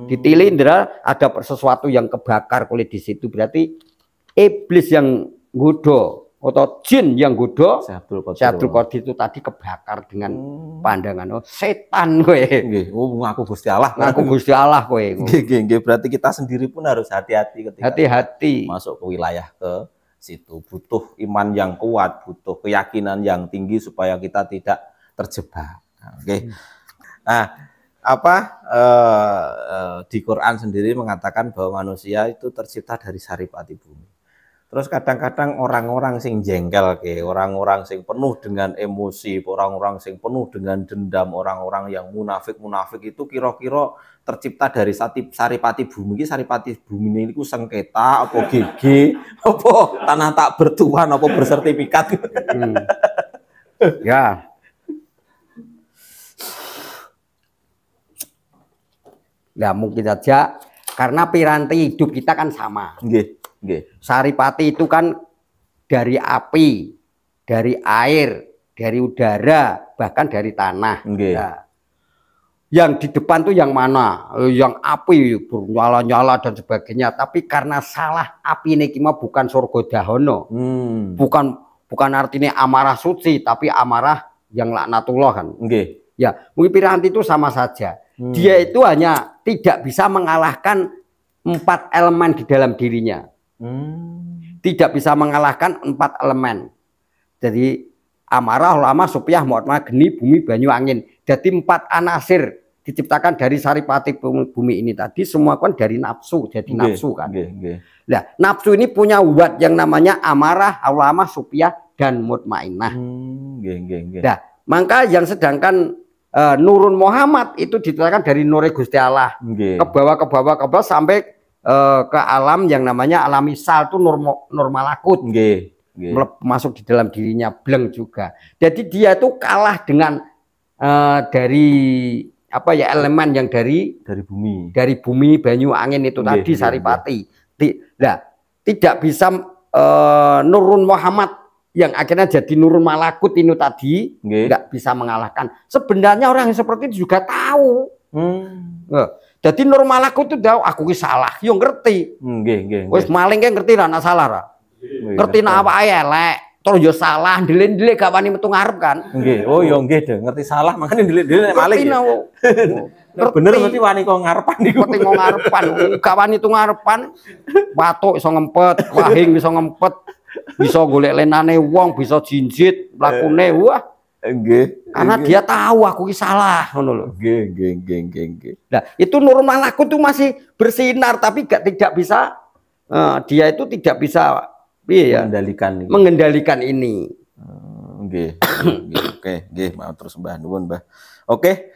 Ditili indra ada sesuatu yang kebakar kulit di situ, berarti iblis yang godo atau jin yang godo Syekh Abdul Qadir itu tadi kebakar dengan pandangan setan kowe. Nggih, ngaku Gusti Allah. Ngaku Gusti Allah kowe. Nggih, berarti kita sendiri pun harus hati-hati ketika masuk ke wilayah ke situ. Butuh iman yang kuat, butuh keyakinan yang tinggi supaya kita tidak terjebak. Oke. Nah, di Quran sendiri mengatakan bahwa manusia itu tercipta dari saripati bumi. Terus kadang-kadang orang-orang sing jengkel orang-orang sing penuh dengan emosi, orang-orang sing penuh dengan dendam, orang-orang yang munafik itu kira-kira tercipta dari saripati bumi. Saripati bumi ini ku sengketa apa GG apa tanah tak bertuan apa bersertifikat. Ya. Ya mungkin saja karena piranti hidup kita kan sama. Saripati itu kan dari api, dari air, dari udara, bahkan dari tanah. Nah, yang di depan tuh yang mana? Yang api bernyala-nyala dan sebagainya. Tapi karena salah api ini kima bukan surga dahono, bukan artinya amarah suci, tapi amarah yang laknatullah kan. Ya mungkin piranti itu sama saja. Dia itu hanya tidak bisa mengalahkan 4 elemen di dalam dirinya. Tidak bisa mengalahkan 4 elemen. Jadi amarah, lama, supiah, mu'tmah, geni, bumi, banyu, angin. Jadi 4 anasir diciptakan dari saripati bumi ini tadi semua kan dari nafsu. Jadi nafsu kan. Nah, nafsu ini punya wat yang namanya amarah, lama, supiah, dan mutmainnah. Nah, maka yang sedangkan Nurun Muhammad itu diterangkan dari Nure Gusti Allah ke bawah sampai ke alam yang namanya alam misal itu nur malakut masuk di dalam dirinya bleng juga. Jadi dia itu kalah dengan dari apa ya elemen yang dari bumi banyu angin itu tadi saripati. Nah, tidak bisa Nurun Muhammad yang akhirnya jadi Nurul Malakut ini tadi nggak bisa mengalahkan. Sebenarnya orang yang seperti itu juga tahu. Jadi Nurul Malakut itu tahu aku salah, yo ngerti. Wis maling kan ngerti lah, salah ra. Ngerti nak apa ae elek, terus yo salah, ndelik-ndelik gak wani metu ngarep kan. Oh yo nggih deh, ngerti salah makanya ndelik-ndelik maling. Bener ngerti wani kok ngarepan niku. Ngerti kok ngarepan, gak wani tu ngarepan. Watuk iso ngempet, wahing iso ngempet. Bisa golek lenane wong, bisa jinjit lakune, wah. Karena dia tahu aku salah, ngono lho. Nah, itu Nurul Malakut itu masih bersinar tapi tidak bisa dia itu tidak bisa mengendalikan ini. Oke, mau terus Mbah nuwun, Mbah. Oke.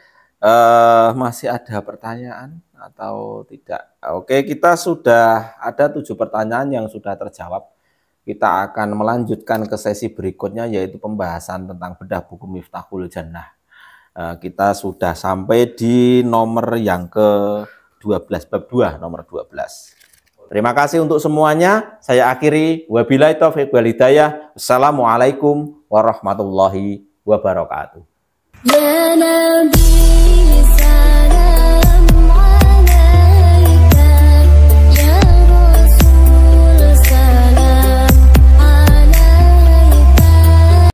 Masih ada pertanyaan atau tidak? Oke, kita sudah ada 7 pertanyaan yang sudah terjawab. Kita akan melanjutkan ke sesi berikutnya yaitu pembahasan tentang bedah buku Miftahul Jannah. Kita sudah sampai di nomor yang ke-12 bab 2 nomor 12. Terima kasih untuk semuanya. Saya akhiri. Wabillahi taufiq wal hidayah. Assalamualaikum warahmatullahi wabarakatuh. Ya Nabi